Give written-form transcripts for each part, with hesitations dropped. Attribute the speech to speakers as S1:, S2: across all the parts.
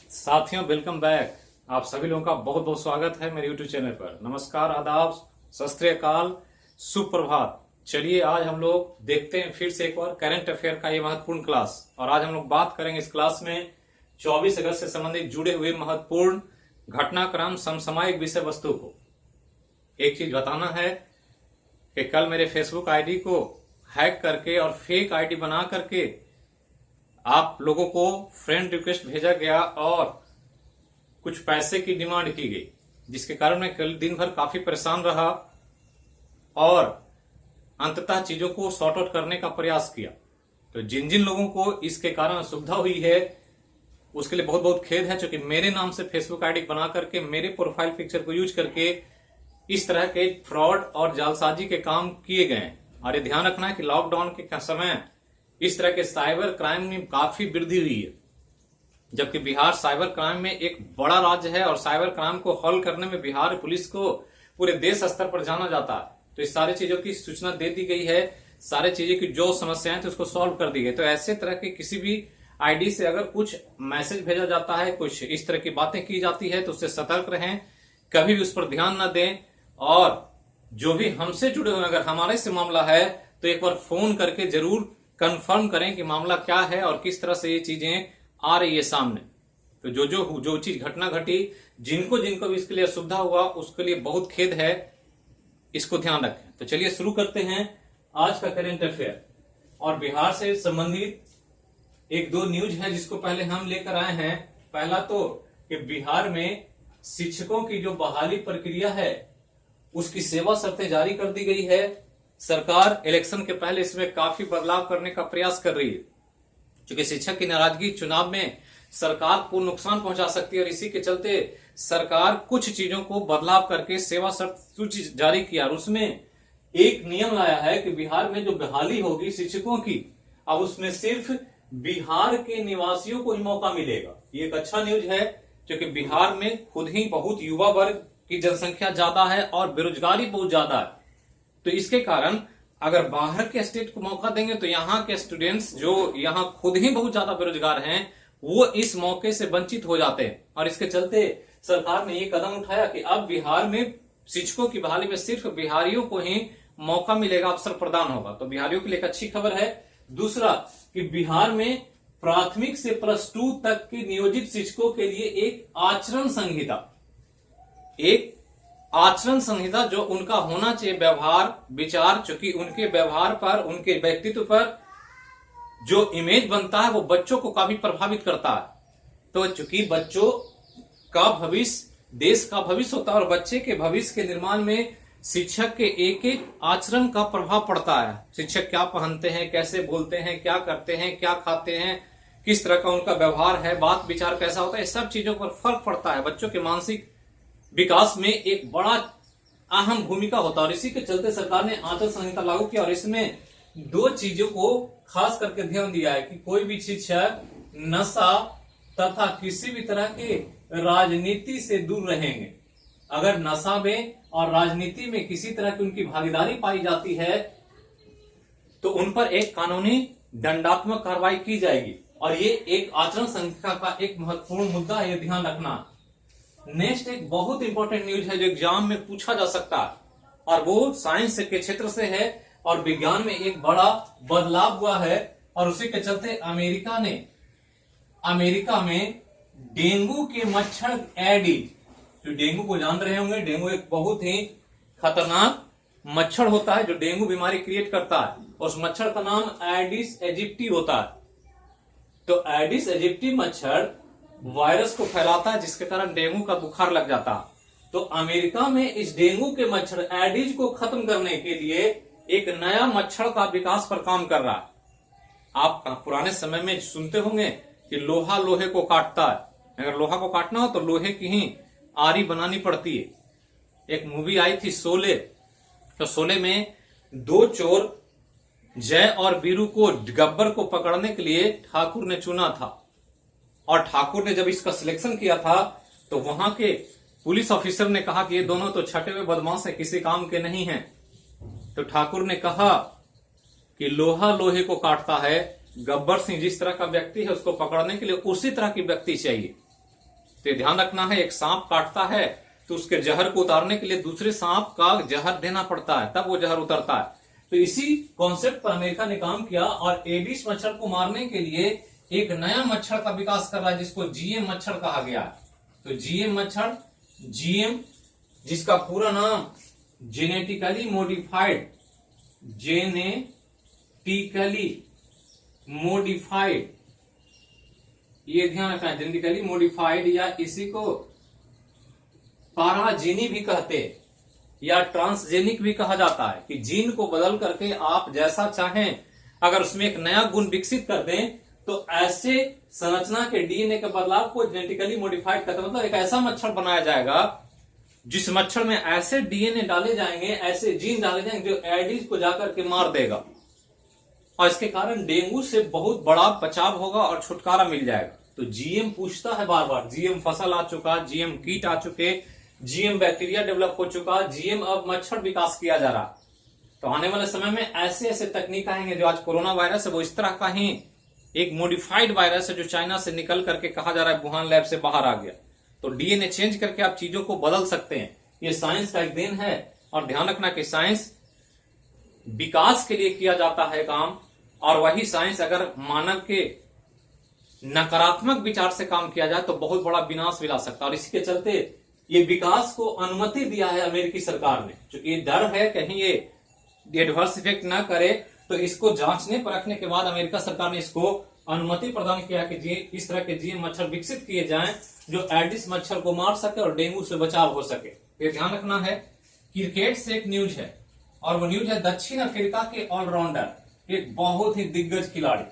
S1: साथियों, welcome back. आप सभी लोगों का बहुत बहुत स्वागत है मेरे यूट्यूब चैनल पर। नमस्कार, आदाब, सत श्री अकाल, सुप्रभात। चलिए आज हम लोग देखते हैं फिर से एक बार करंट अफेयर का ये महत्वपूर्ण क्लास। और आज हम लोग बात करेंगे इस क्लास में 24 अगस्त से संबंधित जुड़े हुए महत्वपूर्ण घटनाक्रम समसामयिक विषय वस्तु को। एक चीज बताना है कि कल मेरे फेसबुक आईडी को हैक करके और फेक आईडी बना करके आप लोगों को फ्रेंड रिक्वेस्ट भेजा गया और कुछ पैसे की डिमांड की गई, जिसके कारण मैं कल दिन भर काफी परेशान रहा और अंततः चीजों को सॉर्ट आउट करने का प्रयास किया। तो जिन जिन लोगों को इसके कारण असुविधा हुई है उसके लिए बहुत बहुत खेद है, क्योंकि मेरे नाम से फेसबुक आईडी बना करके मेरे प्रोफाइल पिक्चर को यूज करके इस तरह के फ्रॉड और जालसाजी के काम किए गए हैं। और ये ध्यान रखना है कि लॉकडाउन के समय इस तरह के साइबर क्राइम में काफी वृद्धि हुई है, जबकि बिहार साइबर क्राइम में एक बड़ा राज्य है और साइबर क्राइम को हल करने में बिहार पुलिस को पूरे देश स्तर पर जाना जाता है। तो इस सारी चीजों की सूचना दे दी गई है, सारे चीजें की जो समस्याएं थी उसको सॉल्व कर दी गई। तो ऐसे तरह के किसी भी आईडी से अगर कुछ मैसेज भेजा जाता है, कुछ इस तरह की बातें की जाती है, तो उससे सतर्क रहें, कभी भी उस पर ध्यान न दें। और जो भी हमसे जुड़े हुए अगर हमारे से मामला है तो एक बार फोन करके जरूर कंफर्म करें कि मामला क्या है और किस तरह से ये चीजें आ रही है सामने। तो जो चीज घटना घटी, जिनको जिनको भी इसके लिए असुविधा हुआ उसके लिए बहुत खेद है, इसको ध्यान रखें। तो चलिए शुरू करते हैं आज का करेंट अफेयर। और बिहार से संबंधित एक दो न्यूज है जिसको पहले हम लेकर आए हैं। पहला तो कि बिहार में शिक्षकों की जो बहाली प्रक्रिया है उसकी सेवा शर्तें जारी कर दी गई है। सरकार इलेक्शन के पहले इसमें काफी बदलाव करने का प्रयास कर रही है, क्योंकि शिक्षक की नाराजगी चुनाव में सरकार को नुकसान पहुंचा सकती है। और इसी के चलते सरकार कुछ चीजों को बदलाव करके सेवा शर्त सूची जारी किया और उसमें एक नियम लाया है कि बिहार में जो बहाली होगी शिक्षकों की, अब उसमें सिर्फ बिहार के निवासियों को ही मौका मिलेगा। ये एक अच्छा न्यूज है, क्योंकि बिहार में खुद ही बहुत युवा वर्ग की जनसंख्या ज्यादा है और बेरोजगारी बहुत ज्यादा है। तो इसके कारण अगर बाहर के स्टेट को मौका देंगे तो यहाँ के स्टूडेंट्स जो यहाँ खुद ही बहुत ज्यादा बेरोजगार हैं वो इस मौके से वंचित हो जाते हैं। और इसके चलते सरकार ने ये कदम उठाया कि अब बिहार में शिक्षकों की बहाली में सिर्फ बिहारियों को ही मौका मिलेगा, अवसर प्रदान होगा। तो बिहारियों के लिए एक अच्छी खबर है। दूसरा कि बिहार में प्राथमिक से +2 तक के नियोजित शिक्षकों के लिए एक आचरण संहिता जो उनका होना चाहिए व्यवहार विचार, चूंकि उनके व्यवहार पर, उनके व्यक्तित्व पर जो इमेज बनता है वो बच्चों को काफी प्रभावित करता है। तो चूंकि बच्चों का भविष्य देश का भविष्य होता है और बच्चे के भविष्य के निर्माण में शिक्षक के एक एक आचरण का प्रभाव पड़ता है। शिक्षक क्या पहनते हैं, कैसे बोलते हैं, क्या करते हैं, क्या खाते हैं, किस तरह का उनका व्यवहार है, बात विचार कैसा होता है, सब चीजों पर फर्क पड़ता है। बच्चों के मानसिक विकास में एक बड़ा अहम भूमिका होता है। और इसी के चलते सरकार ने आचार संहिता लागू किया और इसमें दो चीजों को खास करके ध्यान दिया है कि कोई भी शिक्षक नशा तथा किसी भी तरह के राजनीति से दूर रहेंगे। अगर नशा में और राजनीति में किसी तरह की उनकी भागीदारी पाई जाती है तो उन पर एक कानूनी दंडात्मक कार्रवाई की जाएगी। और ये एक आचरण संहिता का एक महत्वपूर्ण मुद्दा है, ये ध्यान रखना। नेक्स्ट एक बहुत इंपॉर्टेंट न्यूज है जो एग्जाम में पूछा जा सकता है और वो साइंस के क्षेत्र से है और विज्ञान में एक बड़ा बदलाव हुआ है। और उसी के चलते अमेरिका में डेंगू के मच्छर एडिस, जो डेंगू को जान रहे होंगे, डेंगू एक बहुत ही खतरनाक मच्छर होता है जो डेंगू बीमारी क्रिएट करता है। उस मच्छर का नाम एडिस एजिप्टी होता है। तो एडिस एजिप्टी मच्छर वायरस को फैलाता है जिसके कारण डेंगू का बुखार लग जाता है। तो अमेरिका में इस डेंगू के मच्छर एडिस को खत्म करने के लिए एक नया मच्छर का विकास पर काम कर रहा है। आप पुराने समय में सुनते होंगे कि लोहा लोहे को काटता है। अगर लोहा को काटना हो तो लोहे की ही आरी बनानी पड़ती है। एक मूवी आई थी शोले, तो शोले में दो चोर जय और वीरू को गब्बर को पकड़ने के लिए ठाकुर ने चुना था। और ठाकुर ने जब इसका सिलेक्शन किया था तो वहां के पुलिस ऑफिसर ने कहा कि ये दोनों तो छठे हुए बदमाश है, किसी काम के नहीं हैं। तो ठाकुर ने कहा कि लोहा लोहे को काटता है, गब्बर सिंह जिस तरह का व्यक्ति है उसको पकड़ने के लिए उसी तरह की व्यक्ति चाहिए। तो ये ध्यान रखना है, एक सांप काटता है तो उसके जहर को उतारने के लिए दूसरे सांप का जहर देना पड़ता है, तब वो जहर उतरता है। तो इसी कॉन्सेप्ट पर अमेरिका ने काम किया और एडिस मच्छर को मारने के लिए एक नया मच्छर का विकास कर रहा है जिसको जीएम मच्छर कहा गया है। तो जीएम मच्छर, जीएम जिसका पूरा नाम जेनेटिकली मोडिफाइड, ये ध्यान रखना है, जेनेटिकली मोडिफाइड या इसी को पाराजीनी भी कहते या ट्रांसजेनिक भी कहा जाता है, कि जीन को बदल करके आप जैसा चाहें अगर उसमें एक नया गुण विकसित कर दें तो ऐसे संरचना के डीएनए के बदलाव को जेनेटिकली मॉडिफाइड करते, मतलब एक ऐसा मच्छर बनाया जाएगा जिस मच्छर में ऐसे डीएनए डाले जाएंगे, ऐसे जीन डाले जाएंगे जो एडिस को जाकर के मार देगा और इसके कारण डेंगू से बहुत बड़ा बचाव होगा और छुटकारा मिल जाएगा। तो जीएम पूछता है बार बार, जीएम फसल आ चुका, जीएम कीट आ चुके, जीएम बैक्टीरिया डेवलप हो चुका, जीएम अब मच्छर विकास किया जा रहा। तो आने वाले समय में ऐसे ऐसे तकनीक आएंगे, जो आज कोरोना वायरस है वो इस तरह का ही एक मॉडिफाइड वायरस है जो चाइना से निकल करके कहा जा रहा है वुहान लैब से बाहर आ गया। तो डीएनए चेंज करके आप चीजों को बदल सकते हैं, ये साइंस का एक देन है। और ध्यान रखना कि साइंस विकास के लिए किया जाता है काम, और वही साइंस अगर मानव के नकारात्मक विचार से काम किया जाए तो बहुत बड़ा विनाश भी ला सकता है। और इसी के चलते ये विकास को अनुमति दिया है अमेरिकी सरकार ने, क्योंकि ये डर है कहीं ये एडवर्स इफेक्ट ना करे, तो इसको जांचने परखने के बाद अमेरिका सरकार ने इसको अनुमति प्रदान किया कि इस तरह के जीएम मच्छर विकसित किए जाएं जो एडिस मच्छर को मार सके और डेंगू से बचाव हो सके। ये ध्यान रखना है। क्रिकेट से एक न्यूज है, और वो न्यूज है दक्षिण अफ्रीका के ऑलराउंडर, एक बहुत ही दिग्गज खिलाड़ी।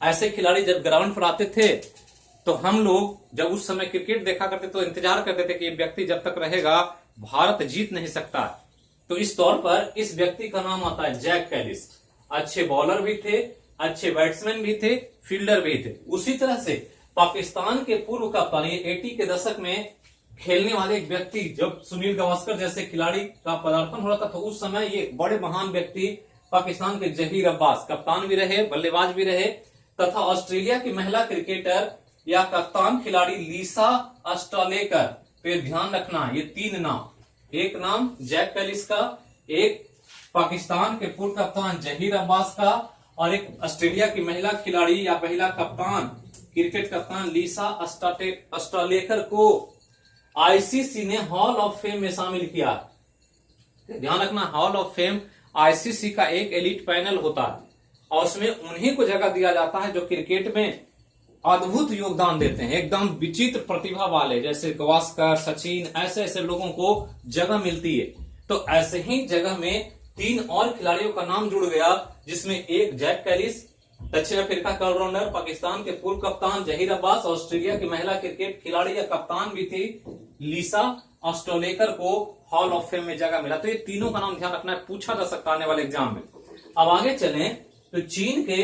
S1: ऐसे खिलाड़ी जब ग्राउंड पर आते थे तो हम लोग जब उस समय क्रिकेट देखा करते तो इंतजार करते थे कि ये व्यक्ति जब तक रहेगा भारत जीत नहीं सकता। तो इस तौर पर इस व्यक्ति का नाम आता है जैक कैलिस। अच्छे बॉलर भी थे, अच्छे बैट्समैन भी थे, फील्डर भी थे। उसी तरह से पाकिस्तान के पूर्व कप्तान, ये 80 के दशक में खेलने वाले एक व्यक्ति, जब सुनील गावस्कर जैसे खिलाड़ी का पदार्पण हो रहा था तो उस समय ये बड़े महान व्यक्ति पाकिस्तान के जहीर अब्बास कप्तान भी रहे, बल्लेबाज भी रहे, तथा ऑस्ट्रेलिया की महिला क्रिकेटर या कप्तान खिलाड़ी लीसा अस्टॉलेकर। तो ध्यान रखना, ये तीन नाम, एक नाम जैक कैलिस का, एक पाकिस्तान के पूर्व कप्तान जहीर अब्बास का, और एक ऑस्ट्रेलिया की महिला खिलाड़ी या महिला कप्तान, क्रिकेट कप्तान लीसा अस्टॉलेकर को आईसीसी ने हॉल ऑफ फेम में शामिल किया। ध्यान रखना, हॉल ऑफ फेम आईसीसी का एक एलिट पैनल होता है और उसमें उन्हीं को जगह दिया जाता है जो क्रिकेट में अद्भुत योगदान देते हैं, एकदम विचित्र प्रतिभा वाले, जैसे गावस्कर, सचिन, ऐसे ऐसे लोगों को जगह मिलती है। तो ऐसे ही जगह में तीन और खिलाड़ियों का नाम जुड़ गया, जिसमें एक जैक कैलिस, दक्षिण अफ्रीका का ऑलराउंडर, पाकिस्तान के पूर्व कप्तान जहीर अब्बास, ऑस्ट्रेलिया की महिला क्रिकेट खिलाड़ी या कप्तान भी थी लीसा अस्टॉलेकर को हॉल ऑफ फेम में जगह मिला। तो ये तीनों का नाम ध्यान रखना है, पूछा जा सकता है आने वाले एग्जाम में। अब आगे चलें तो चीन के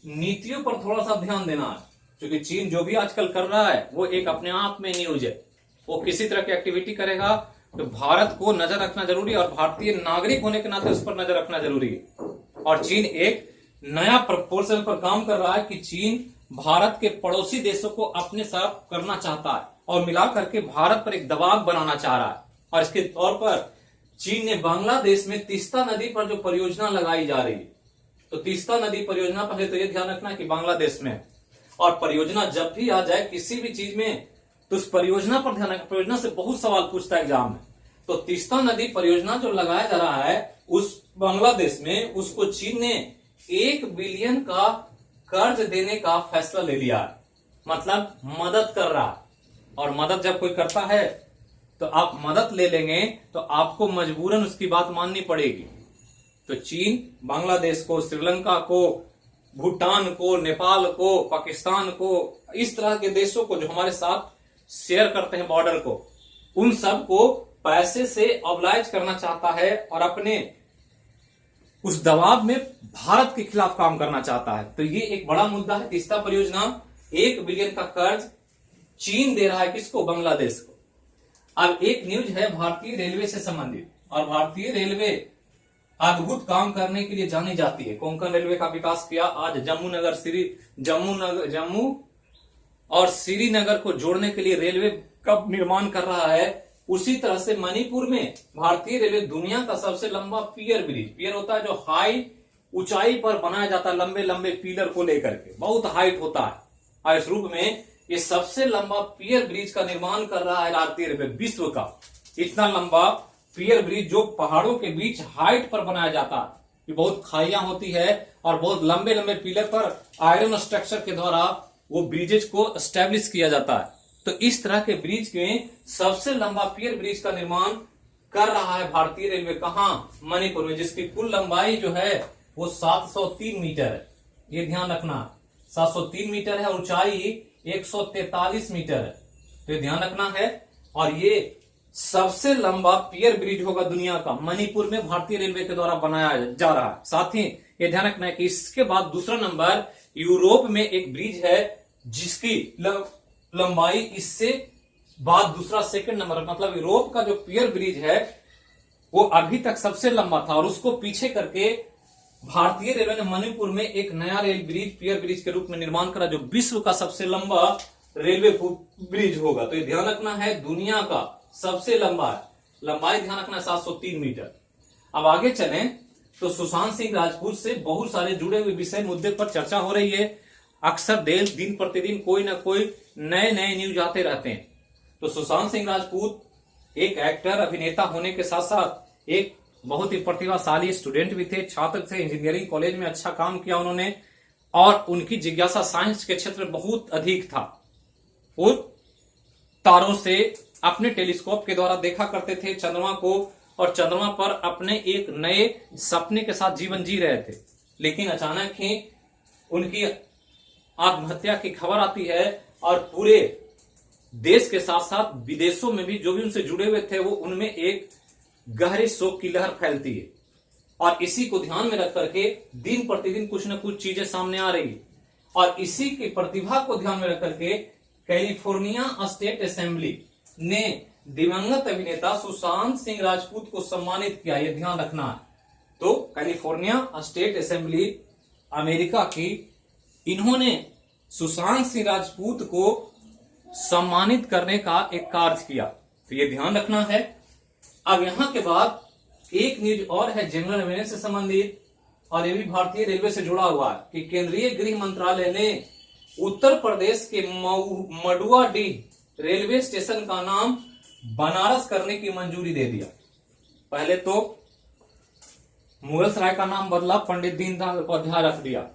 S1: नीतियों पर थोड़ा सा ध्यान देना है, क्योंकि चीन जो भी आजकल कर रहा है वो एक अपने आप में न्यूज है। वो किसी तरह की एक्टिविटी करेगा तो भारत को नजर रखना जरूरी है, और भारतीय नागरिक होने के नाते उस पर नजर रखना जरूरी है। और चीन एक नया प्रपोजल पर काम कर रहा है कि चीन भारत के पड़ोसी देशों को अपने साथ करना चाहता है और मिला करके भारत पर एक दबाव बनाना चाह रहा है। और इसके तौर पर चीन ने बांग्लादेश में तीस्ता नदी पर जो परियोजना लगाई जा रही है, तो तीस्ता नदी परियोजना, पहले तो यह ध्यान रखना कि बांग्लादेश में, और परियोजना जब भी आ जाए किसी भी चीज में तो उस परियोजना पर ध्यान रखना। परियोजना से बहुत सवाल पूछता है एग्जाम में। तो तीस्ता नदी परियोजना जो लगाया जा रहा है उस बांग्लादेश में, उसको चीन ने 1 बिलियन का कर्ज देने का फैसला ले लिया, मतलब मदद कर रहा। और मदद जब कोई करता है तो आप मदद ले लेंगे तो आपको मजबूरन उसकी बात माननी पड़ेगी। तो चीन बांग्लादेश को, श्रीलंका को, भूटान को, नेपाल को, पाकिस्तान को, इस तरह के देशों को जो हमारे साथ शेयर करते हैं बॉर्डर को, उन सब को पैसे से ऑब्लाइज करना चाहता है और अपने उस दबाव में भारत के खिलाफ काम करना चाहता है। तो ये एक बड़ा मुद्दा है। तीस्ता परियोजना 1 बिलियन का कर्ज चीन दे रहा है किसको? बांग्लादेश को। अब एक न्यूज है भारतीय रेलवे से संबंधित, और भारतीय रेलवे अद्भुत काम करने के लिए जानी जाती है। कोंकण रेलवे का विकास किया। आज जम्मू और श्रीनगर को जोड़ने के लिए रेलवे का निर्माण कर रहा है, उसी तरह से मणिपुर में भारतीय रेलवे दुनिया का सबसे लंबा पियर ब्रिज, पियर होता है जो हाई ऊंचाई पर बनाया जाता है, लंबे लंबे पिलर को लेकर के, बहुत हाइट होता है, और इस रूप में ये सबसे लंबा पियर ब्रिज का निर्माण कर रहा है भारतीय रेलवे विश्व का। इतना लंबा पियर ब्रिज जो पहाड़ों के बीच हाइट पर बनाया जाता है, ये बहुत खाइयां होती है और बहुत लंबे लंबे पिलर पर आयरन स्ट्रक्चर के द्वारा वो ब्रिजेज को स्टैब्लिश किया जाता है। तो इस तरह के ब्रिज में सबसे लंबा पियर ब्रिज का निर्माण कर रहा है भारतीय रेलवे, कहां? मणिपुर में, जिसकी कुल लंबाई जो है वो 703 मीटर है। ये ध्यान रखना, 703 मीटर है और ऊंचाई 143 मीटर है, तो ये ध्यान रखना है। और ये सबसे लंबा पियर ब्रिज होगा दुनिया का, मणिपुर में भारतीय रेलवे के द्वारा बनाया जा रहा है। साथ ही ये ध्यान रखना है कि इसके बाद दूसरा नंबर यूरोप में एक ब्रिज है जिसकी लंबाई इससे बाद दूसरा सेकंड नंबर, मतलब यूरोप का जो पियर ब्रिज है वो अभी तक सबसे लंबा था, और उसको पीछे करके भारतीय रेलवे ने मणिपुर में एक नया रेल ब्रिज पियर ब्रिज के रूप में निर्माण करा, जो विश्व का सबसे लंबा रेलवे ब्रिज होगा। तो ये ध्यान रखना है, दुनिया का सबसे लंबा लंबाई ध्यान रखना है 703 मीटर। अब आगे चलें तो सुशांत सिंह राजपूत से बहुत सारे जुड़े हुए विषय मुद्दे पर चर्चा हो रही है। अक्सर दिन प्रतिदिन कोई ना कोई नए नए न्यूज आते रहते हैं। तो सुशांत सिंह राजपूत एक एक्टर अभिनेता होने के साथ साथ एक बहुत ही प्रतिभाशाली स्टूडेंट भी थे, छात्र थे, इंजीनियरिंग कॉलेज में अच्छा काम किया उन्होंने, और उनकी जिज्ञासा साइंस के क्षेत्र में बहुत अधिक था। वो तारों से अपने टेलीस्कोप के द्वारा देखा करते थे चंद्रमा को, और चंद्रमा पर अपने एक नए सपने के साथ जीवन जी रहे थे। लेकिन अचानक ही उनकी आत्महत्या की खबर आती है, और पूरे देश के साथ साथ विदेशों में भी जो भी उनसे जुड़े हुए थे वो उनमें एक गहरे शोक की लहर फैलती है। और इसी को ध्यान में रख करके दिन प्रतिदिन कुछ न कुछ चीजें सामने आ रही है, और इसी की प्रतिभा को ध्यान में रख करके कैलिफोर्निया स्टेट असेंबली ने दिवंगत अभिनेता सुशांत सिंह राजपूत को सम्मानित किया, यह ध्यान रखना है। तो कैलिफोर्निया स्टेट असेंबली अमेरिका की, इन्होंने सुशांत सिंह राजपूत को सम्मानित करने का एक कार्य किया, तो यह ध्यान रखना है। अब यहां के बाद एक न्यूज और है जनरल अवेयरनेस से संबंधित, और ये भी भारतीय रेलवे से जुड़ा हुआ है कि केंद्रीय गृह मंत्रालय ने उत्तर प्रदेश के मडुआडीह रेलवे स्टेशन का नाम बनारस करने की मंजूरी दे दिया। पहले तो मुगलसराय का नाम बदला, पंडित दीनदयाल उपाध्याय रख दिया,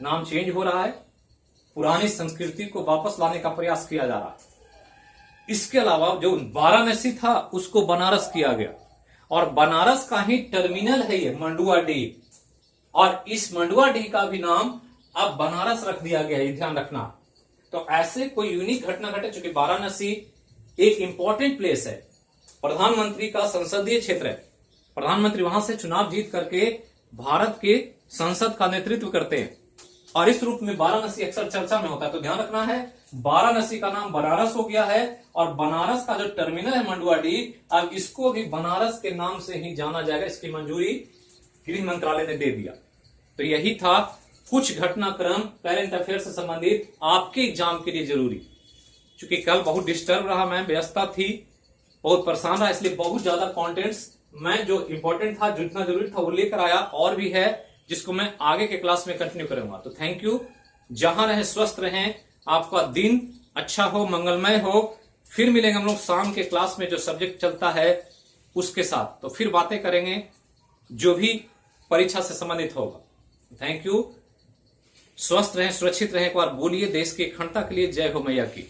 S1: नाम चेंज हो रहा है, पुरानी संस्कृति को वापस लाने का प्रयास किया जा रहा है। इसके अलावा जो वाराणसी था उसको बनारस किया गया, और बनारस का ही टर्मिनल है ये मंडुआडीह, और इस मंडुआडीह का भी नाम अब बनारस रख दिया गया, ये ध्यान रखना। तो ऐसे कोई यूनिक घटना घटे, चूंकि वाराणसी एक इंपॉर्टेंट प्लेस है, प्रधानमंत्री का संसदीय क्षेत्र है, प्रधानमंत्री वहां से चुनाव जीत करके भारत के संसद का नेतृत्व करते हैं, और इस रूप में वाराणसी अक्सर चर्चा में होता है। तो ध्यान रखना है, वाराणसी का नाम बनारस हो गया है, और बनारस का जो टर्मिनल है मंडुआडीह, अब इसको भी बनारस के नाम से ही जाना जाएगा, इसकी मंजूरी गृह मंत्रालय ने दे दिया। तो यही था कुछ घटनाक्रम करंट अफेयर से संबंधित आपके एग्जाम के लिए जरूरी। चूंकि कल बहुत डिस्टर्ब रहा, मैं व्यस्तता थी, बहुत परेशान रहा, इसलिए बहुत ज्यादा कंटेंट्स मैं जो इंपॉर्टेंट था, जितना जरूरी था वो लेकर आया, और भी है जिसको मैं आगे के क्लास में कंटिन्यू करूंगा। तो थैंक यू, जहां रहें स्वस्थ रहें, आपका दिन अच्छा हो, मंगलमय हो। फिर मिलेंगे हम लोग शाम के क्लास में, जो सब्जेक्ट चलता है उसके साथ, तो फिर बातें करेंगे जो भी परीक्षा से संबंधित होगा। थैंक यू, स्वस्थ रहें, सुरक्षित रहें। एक बार बोलिए, देश की अखंडता के लिए जय हो मैया की।